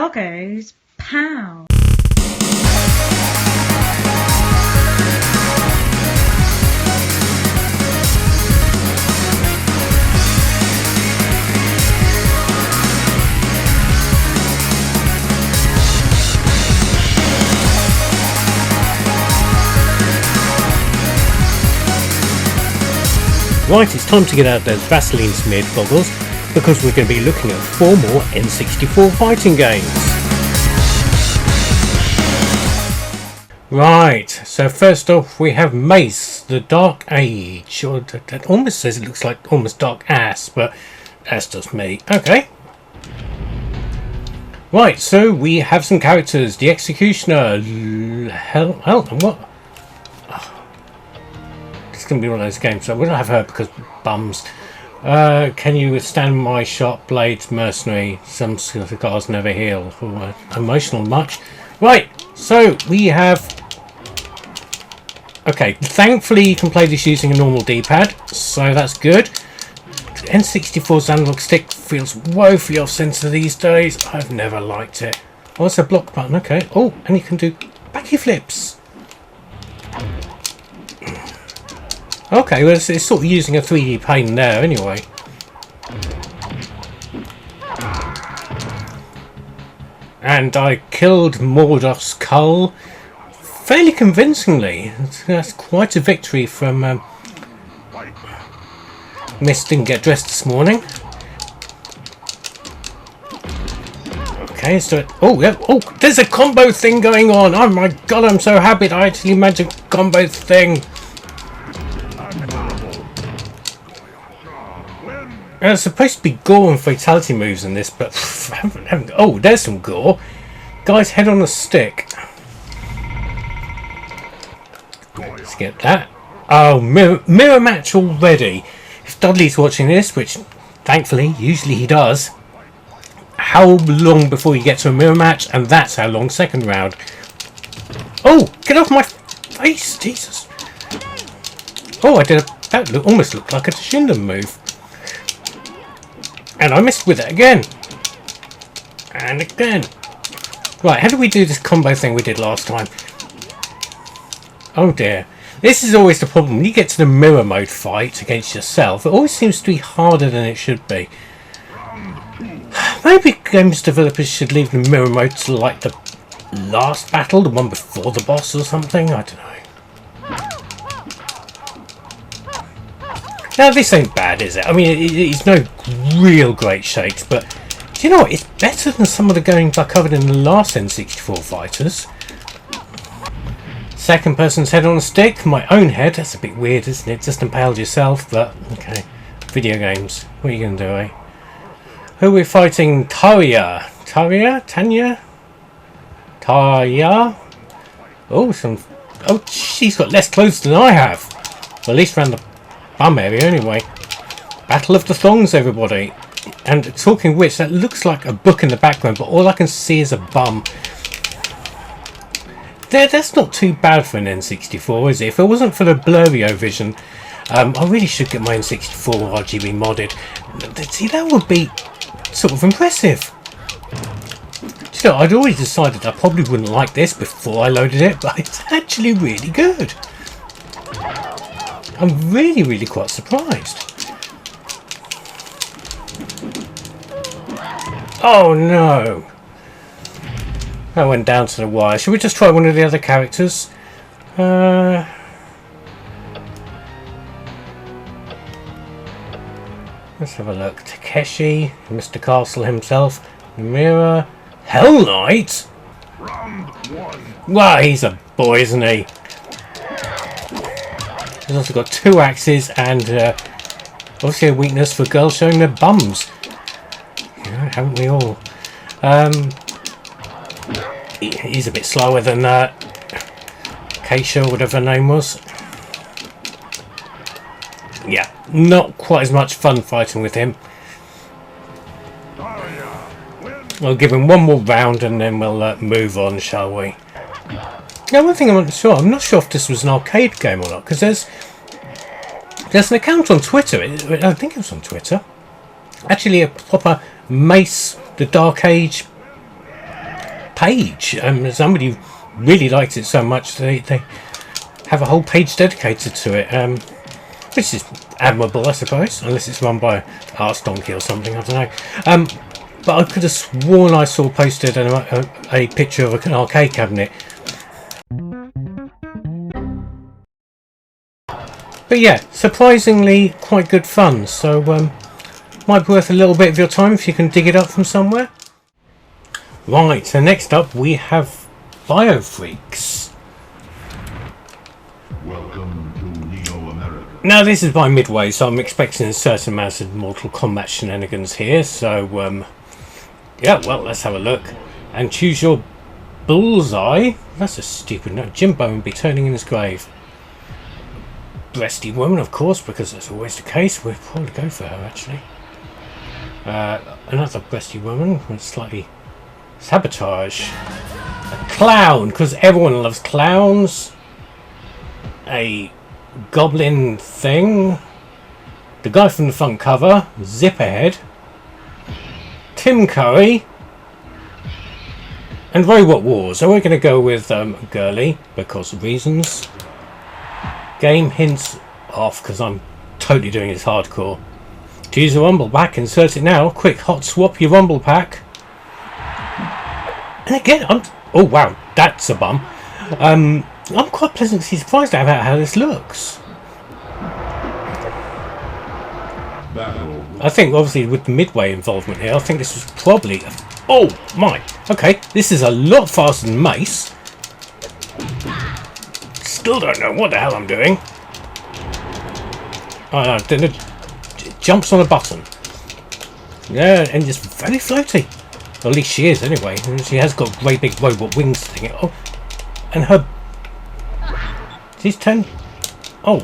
Bloggo's POW. Right, it's time to get out those Vaseline smeared goggles because we're going to be looking at 4 more N64 fighting games. Right, so first off we have Mace The Dark Age. Or that almost says it looks like almost Dark Ass, but that's just me. Okay. Right, so we have some characters. The Executioner. What? It's going to be one of those games, so we don't have her because bums. Can you withstand my shot? Blades, mercenary, some cigars never heal. Ooh, emotional much. Right, so we have... Okay, thankfully you can play this using a normal D-pad, so that's good. N64's analog stick feels woefully off-center these days. I've never liked it. Oh, it's a block button, okay. Oh, and you can do backy flips. Okay, well, it's sort of using a 3D pane there anyway. And I killed Mordor's Cull fairly convincingly. That's quite a victory from Miss didn't get dressed this morning. Okay, so oh yeah, oh, there's a combo thing going on. Oh my god, I'm so happy that I actually managed a combo thing. There's supposed to be gore and fatality moves in this, but haven't. Oh, there's some gore. Guy's head on a stick. Skip that. Oh, mirror match already. If Dudley's watching this, which thankfully, usually he does, how long before you get to a mirror match? And that's how long second round. Oh, get off my face, Jesus. Oh, I did that almost looked like a Toshinden move. And I missed with it again. And again. Right, how do we do this combo thing we did last time? Oh dear. This is always the problem. When you get to the mirror mode fight against yourself, it always seems to be harder than it should be. Maybe games developers should leave the mirror mode to like the last battle, the one before the boss or something. I don't know. Now this ain't bad, is it? I mean, it's no real great shakes, but do you know what? It's better than some of the games I covered in the last N64 fighters. Second person's head on a stick, my own head. That's a bit weird, isn't it? Just impaled yourself, but okay. Video games. What are you going to do, eh? Who are we fighting? Tanya? Oh, oh, she's got less clothes than I have. Well, at least around the bum area anyway. Battle of the Thongs, everybody. And talking which, that looks like a book in the background, but all I can see is a bum. That's not too bad for an N64, is it? If it wasn't for the blurry vision, I really should get my N64 RGB modded. See, that would be sort of impressive. You know, I'd already decided I probably wouldn't like this before I loaded it, but it's actually really good. I'm really quite surprised. Oh no! That went down to the wire. Should we just try one of the other characters? Let's have a look. Takeshi, Mr. Castle himself, Namira, Hell Knight? Well, he's a boy, isn't he? He's also got 2 axes and obviously a weakness for girls showing their bums. Yeah, haven't we all? He's a bit slower than Keisha, or whatever her name was. Yeah, not quite as much fun fighting with him. I'll give him one more round and then we'll move on, shall we? Now, one thing I'm not sure if this was an arcade game or not, because there's an account on Twitter. I think it was on Twitter. Actually, a proper Mace The Dark Age page. Somebody really liked it so much they have a whole page dedicated to it, which is admirable, I suppose, unless it's run by Arse Donkey or something, I don't know. But I could have sworn I saw posted a picture of an arcade cabinet. But yeah, surprisingly quite good fun, so might be worth a little bit of your time if you can dig it up from somewhere. Right, so next up we have Biofreaks. Welcome to Neo America. Now this is by Midway, so I'm expecting a certain amount of Mortal Kombat shenanigans here, so yeah, well, let's have a look. And choose your bullseye. That's a stupid note. Jimbo would be turning in his grave. Breasty woman, of course, because that's always the case. We'll probably go for her, actually. Another breasty woman with slightly sabotage. A clown, because everyone loves clowns. A goblin thing. The guy from the front cover, Zipperhead. Tim Curry. And Robot Wars. So we're going to go with Girly, because of reasons. Game hints off, because I'm totally doing this hardcore. To use a rumble pack, insert it now. Quick hot swap your rumble pack. And again, oh wow, that's a bum. I'm quite pleasantly surprised about how this looks. I think obviously with the Midway involvement here, I think this was probably oh my, okay, this is a lot faster than Mace. Still don't know what the hell I'm doing. Then it jumps on a button. Yeah, and just very floaty. Or at least she is anyway. She has got great big robot wings thing. Oh, and her. She's 10. Oh,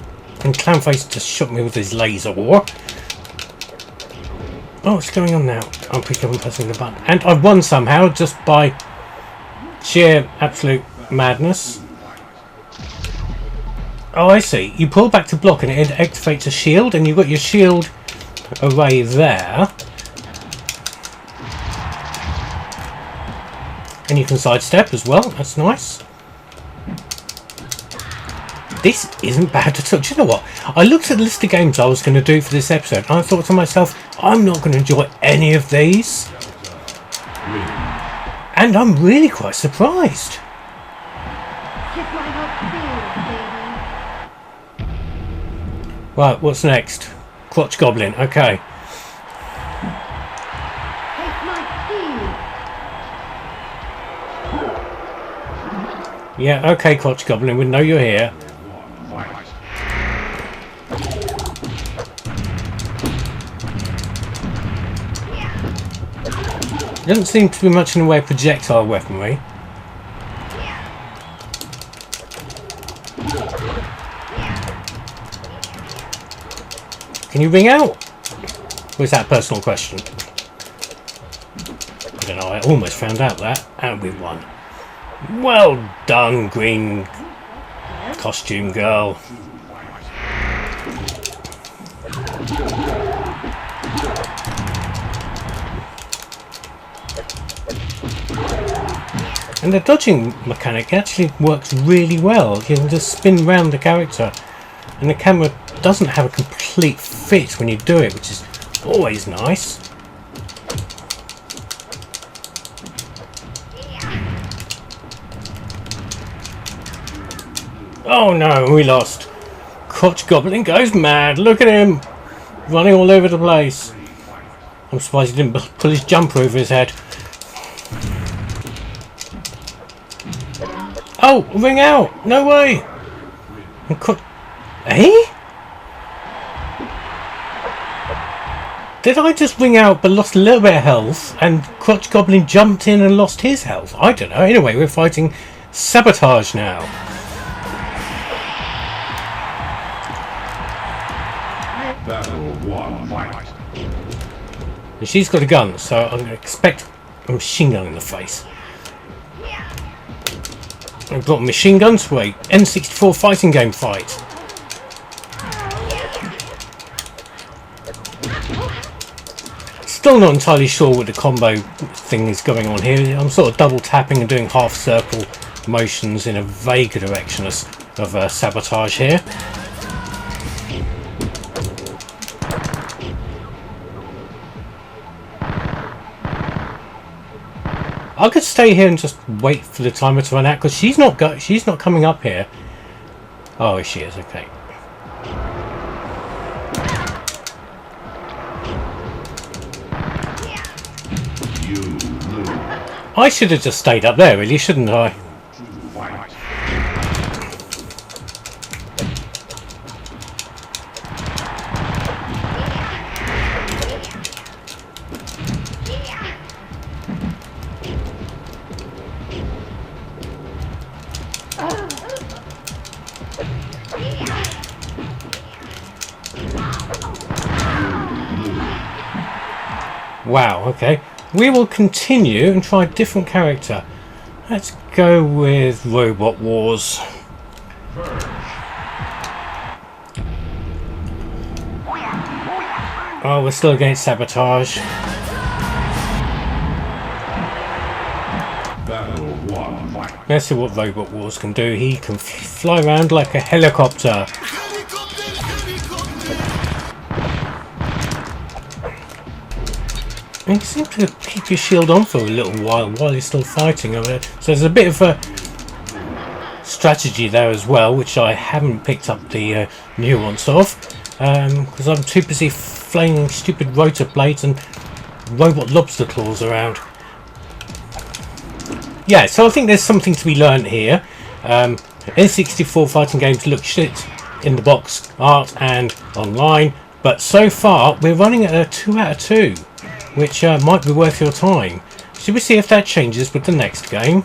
and Clownface just shot me with his laser war. Oh, what's going on now? I'm picking up and pressing the button. And I've won somehow just by sheer absolute madness. Oh, I see. You pull back to block and it activates a shield, and you've got your shield array there. And you can sidestep as well. That's nice. This isn't bad at all. Do you know what? I looked at the list of games I was going to do for this episode, and I thought to myself, I'm not going to enjoy any of these. And I'm really quite surprised. Right, what's next? Crotch Goblin, okay. Yeah, okay, Crotch Goblin, we know you're here. There doesn't seem to be much in the way of projectile weaponry. Can you ring out? Or is that a personal question? I don't know, I almost found out that, and we won. Well done, green costume girl. And the dodging mechanic actually works really well. You can just spin round the character, and the camera doesn't have a complete fit when you do it, which is always nice. Oh no, we lost. Crotch Goblin goes mad. Look at him, running all over the place. I'm surprised he didn't pull his jumper over his head. Oh, ring out! No way! Eh? Did I just ring out but lost a little bit of health, and Crotch Goblin jumped in and lost his health? I don't know. Anyway, we're fighting Sabotage now. Battle 1, fight. And she's got a gun, so I'm going to expect a machine gun in the face. I've got machine guns for a N64 fighting game fight. Still not entirely sure what the combo thing is going on here. I'm sort of double tapping and doing half circle motions in a vague direction of sabotage here. I could stay here and just wait for the timer to run out because she's not coming up here. Oh, she is. Okay. I should have just stayed up there, really, shouldn't I? Wow, okay. We will continue and try a different character. Let's go with Robot Wars. Oh, we're still against sabotage. Let's see what Robot Wars can do. He can fly around like a helicopter. You seem to keep your shield on for a little while you're still fighting. So there's a bit of a strategy there as well, which I haven't picked up the nuance of, because I'm too busy flinging stupid rotor blades and robot lobster claws around. Yeah, so I think there's something to be learned here. N64 fighting games look shit in the box art and online, but so far we're running at a 2 out of 2. Which might be worth your time. Should we see if that changes with the next game?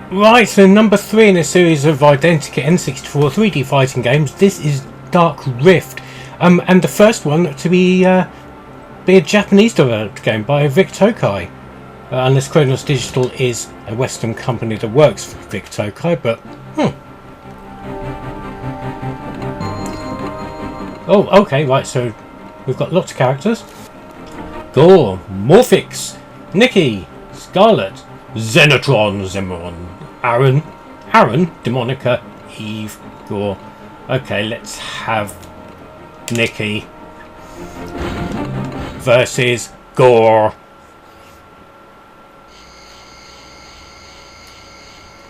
Right, so number 3 in a series of identical N64 3D fighting games. This is Dark Rift, and the first one to be a Japanese developed game by Vic Tokai. Unless Kronos Digital is a Western company that works for Vic Tokai, but Oh, okay, right, so we've got lots of characters. Gore, Morphix, Nikki, Scarlet, Xenotron, Zimmeron, Aaron, Demonica, Eve, Gore. Okay, let's have Nikki versus Gore.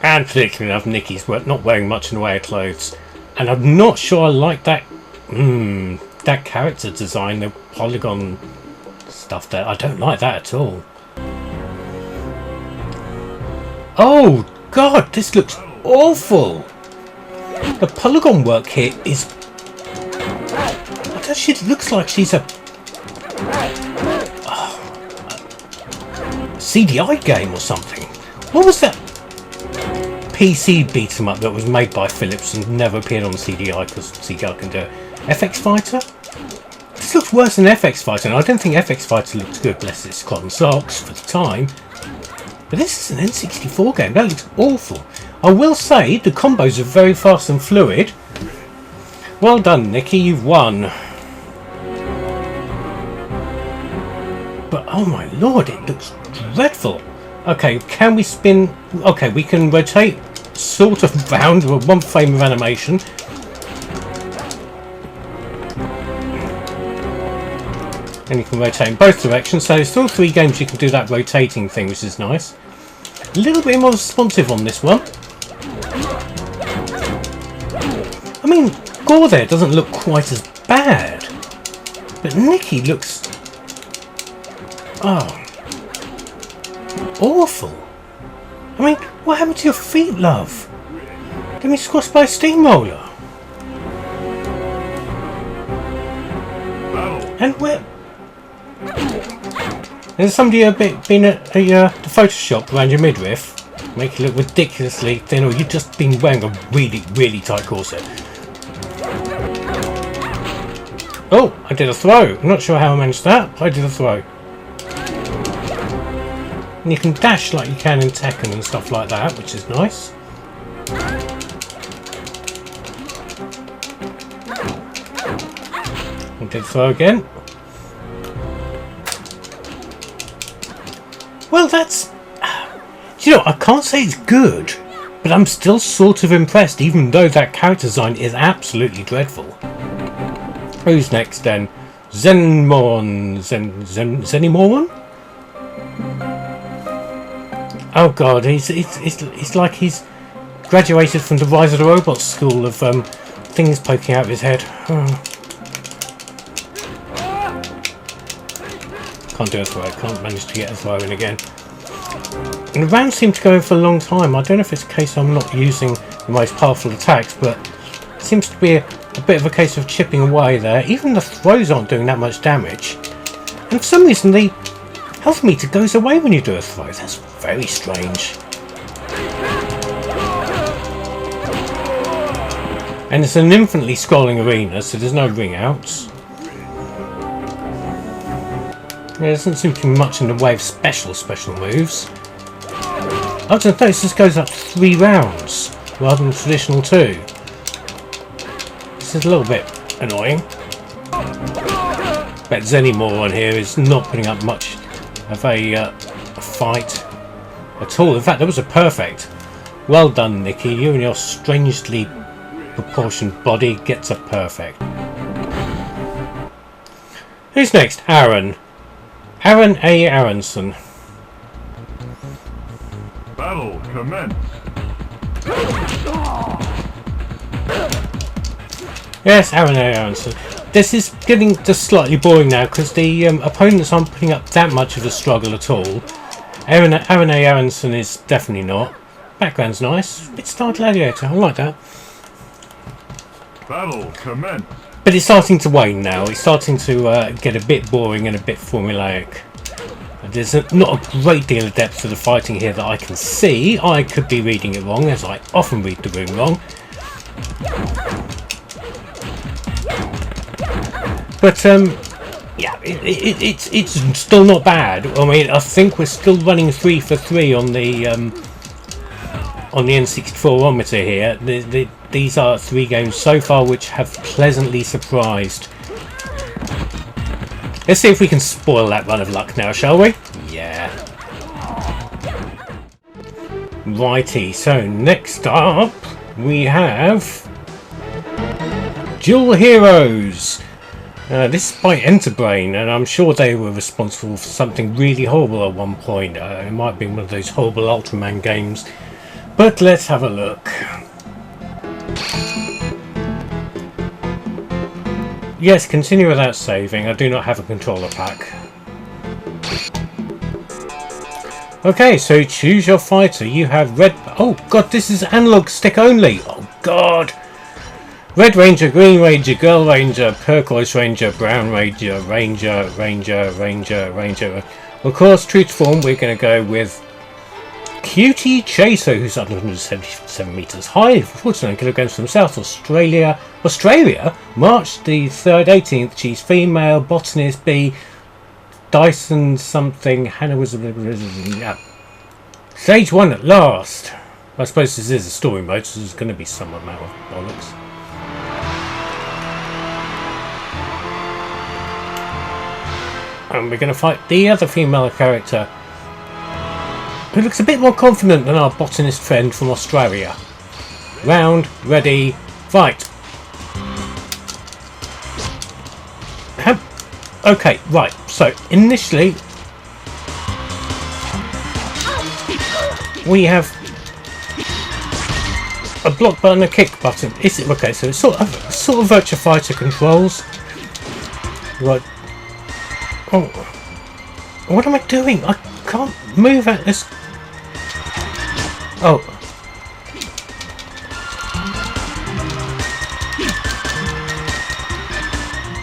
And particularly enough, Nikki's not wearing much in the way of clothes. And I'm not sure I like that that character design, the polygon stuff there. I don't like that at all. Oh god, this looks awful. The polygon work here is... She looks like she's a CDI game or something. What was that PC beat 'em up that was made by Philips and never appeared on CDI because CDI can do it? FX Fighter? This looks worse than FX Fighter, and I don't think FX Fighter looks good, bless its cotton socks for the time. But this is an N64 game, that looks awful. I will say the combos are very fast and fluid. Well done, Nikki, you've won. But oh my lord, it looks dreadful. Okay, can we spin? Okay, we can rotate sort of round with 1 frame of animation. And you can rotate in both directions, so there's still 3 games you can do that rotating thing, which is nice. A little bit more responsive on this one. I mean, Gore there doesn't look quite as bad, but Nikki looks... oh, awful. I mean, what happened to your feet, love? Get me squashed by a steamroller. And where... There's somebody been at the Photoshop around your midriff, make you look ridiculously thin, or you've just been wearing a really, really tight corset. Oh, I did a throw. I'm not sure how I managed that, but I did a throw. And you can dash like you can in Tekken and stuff like that, which is nice. Did throw again. Well, that's... You know, I can't say it's good, but I'm still sort of impressed, even though that character design is absolutely dreadful. Who's next then? Zenimoron? Oh god, it's like he's graduated from the Rise of the Robots school of things poking out of his head. Can't do a throw, can't manage to get a throw in again. And the rounds seem to go in for a long time. I don't know if it's a case I'm not using the most powerful attacks, but it seems to be a bit of a case of chipping away there. Even the throws aren't doing that much damage. And for some reason the health meter goes away when you do a throw. That's very strange. And it's an infinitely scrolling arena, so there's no ring outs. There doesn't seem to be much in the way of special moves. I don't know, this goes up 3 rounds rather than traditional 2. This is a little bit annoying. Bet Zenimoron here is not putting up much of a fight at all. In fact, that was a perfect. Well done, Nikki. You and your strangely proportioned body gets a perfect. Who's next? Aaron. Aaron A. Aronson. Battle commence. Yes, Aaron A. Aronson. This is getting just slightly boring now because the opponents aren't putting up that much of a struggle at all. Aaron A. Aronson is definitely not. Background's nice. Bit Star Gladiator. I like that. Battle commence. But it's starting to wane now. It's starting to get a bit boring and a bit formulaic. There's not a great deal of depth to the fighting here that I can see. I could be reading it wrong, as I often read the room wrong. But yeah, it's still not bad. I mean, I think we're still running 3 for 3 on the N64ometer here. These are 3 games so far which have pleasantly surprised. Let's see if we can spoil that run of luck now, shall we? Yeah. Righty, so next up we have Dual Heroes. This is by Enterbrain, and I'm sure they were responsible for something really horrible at one point. It might have been one of those horrible Ultraman games. But let's have a look. Yes, continue without saving. I do not have a controller pack. Okay, so choose your fighter. You have red... Oh god, this is analog stick only. Oh god. Red Ranger, Green Ranger, Girl Ranger, Turquoise Ranger, Brown Ranger, Ranger. Of course, true to form, we're going to go with Cutie Chaser, who's 177 metres high, 49 kilograms from South Australia. March the 3rd, 18th. She's female, botanist B. Dyson something. Hannah was... Yeah. Stage 1 at last. I suppose this is a story mode, so there's going to be some amount of bollocks. And we're going to fight the other female character, who looks a bit more confident than our botanist friend from Australia. Round, ready, fight. Okay, right, so initially we have a block button, a kick button. Is it okay? So it's sort of Virtua Fighter controls. Right. Oh, what am I doing? I can't move at this. Oh.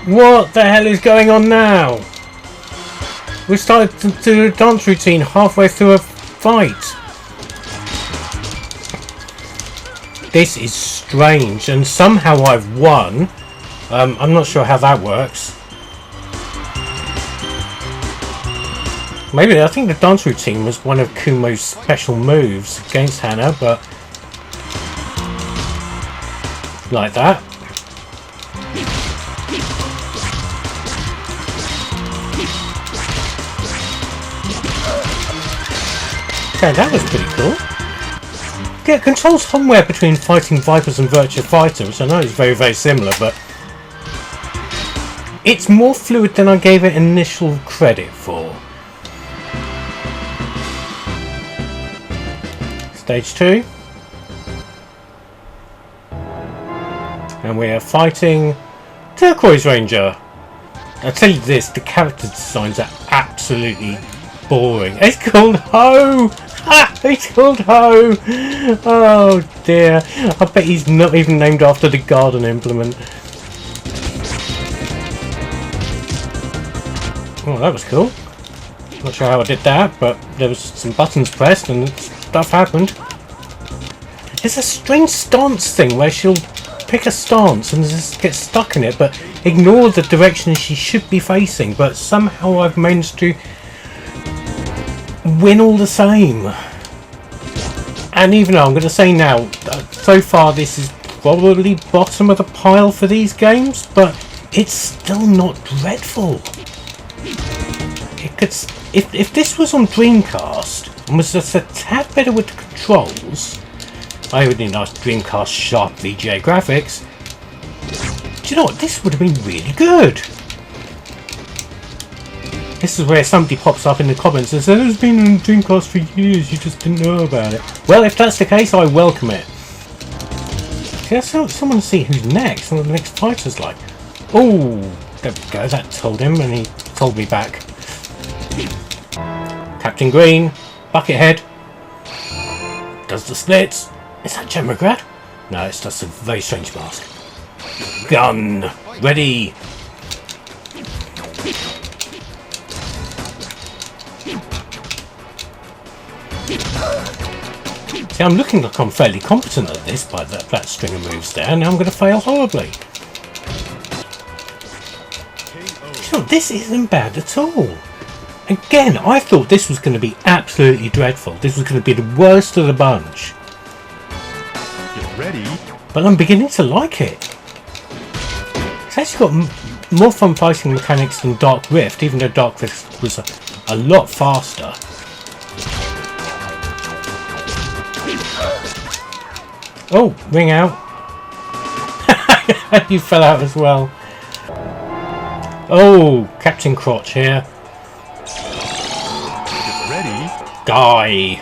What the hell is going on now? We started to do a dance routine halfway through a fight. This is strange, and somehow I've won. I'm not sure how that works. Maybe, I think the dance routine was one of Kumo's special moves against Hannah, but like that. Okay, that was pretty cool. Yeah, controls somewhere between Fighting Vipers and Virtua Fighter, which I know is very, very similar, but it's more fluid than I gave it initial credit for. Stage 2. And we are fighting Turquoise Ranger. I'll tell you this, the character designs are absolutely boring. It's called Ho! Ha! It's called Ho! Oh dear. I bet he's not even named after the garden implement. Oh, that was cool. Not sure how I did that, but there was some buttons pressed and stuff happened. It's a strange stance thing where she'll pick a stance and just get stuck in it, but ignore the direction she should be facing. But somehow I've managed to win all the same. And even though I'm going to say now, so far this is probably bottom of the pile for these games, but it's still not dreadful. It could, if this was on Dreamcast and was just a tad better with the controls, I would need nice Dreamcast sharp VGA graphics. Do you know what? This would have been really good. This is where somebody pops up in the comments and says, "It's been on Dreamcast for years, you just didn't know about it." Well, if that's the case, I welcome it. Okay, so someone see who's next, what the next fighter's like. Oh, there we go, that told him, and he told me back. Captain Green, Buckethead, does the splits. Is that Gemograd? No, it's just a very strange mask. Gun, ready. See, I'm looking like I'm fairly competent at this by that string of moves there, and now I'm going to fail horribly. You know, this isn't bad at all. Again, I thought this was going to be absolutely dreadful. This was going to be the worst of the bunch. Get ready. But I'm beginning to like it. It's actually got more fun fighting mechanics than Dark Rift, even though Dark Rift was a lot faster. Oh, ring out. You fell out as well. Oh, Captain Crotch here. Get ready. Guy.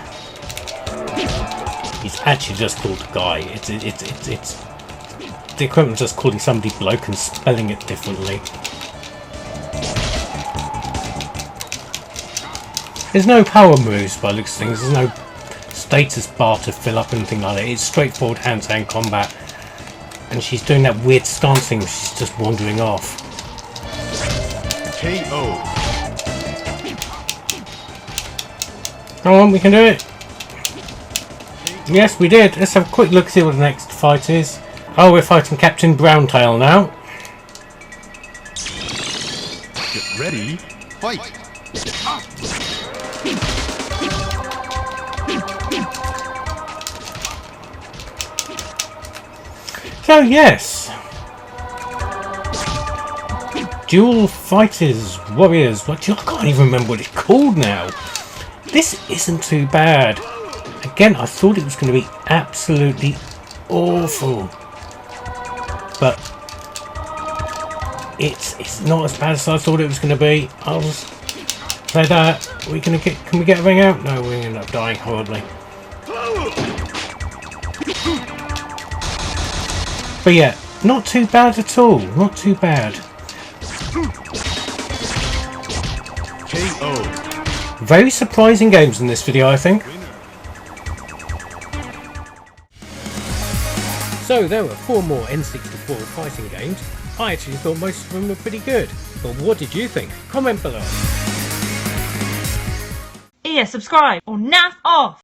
He's actually just called Guy. It's the equipment just calling somebody bloke and spelling it differently. There's no power moves by the looks of things. There's no status bar to fill up, anything like that. It's straightforward hand-to-hand combat, and she's doing that weird stance thing. She's just wandering off. KO. Come on, we can do it. Yes, we did. Let's have a quick look, see what the next fight is. Oh, we're fighting Captain Browntail now. Get ready. Fight. So yes, Dual Fighters, Warriors, I can't even remember what it's called now. This isn't too bad. Again, I thought it was going to be absolutely awful, but it's not as bad as I thought it was going to be. I'll say that. Can we get a ring out? No, we end up dying horribly. But yeah, not too bad at all. Not too bad. KO. Very surprising games in this video, I think. So there were 4 more N64 fighting games. I actually thought most of them were pretty good. But what did you think? Comment below. Yeah, subscribe or naff off.